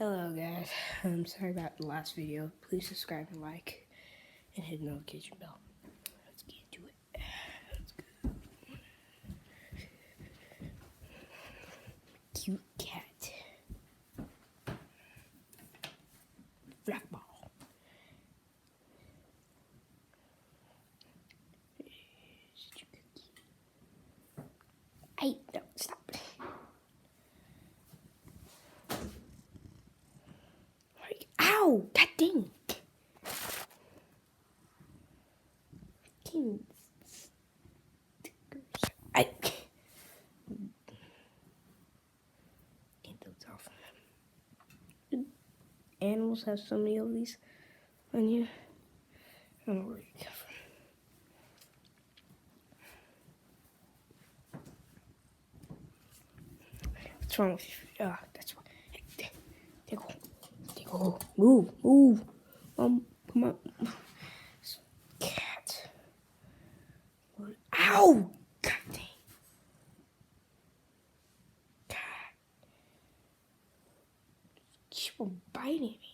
Hello guys, I'm sorry about the last video. Please subscribe and like and hit the notification bell. Let's get into it. Let's go. Cute cat. Black ball. Such a cookie. Hey, no, stop. Like, ow! God dang! I get those off. Animals have so many of these on you. I don't know where you come from. What's wrong with you? That's why. Hey, go. Move. Come on. Cat. Ow! God dang. God. Keep on biting me.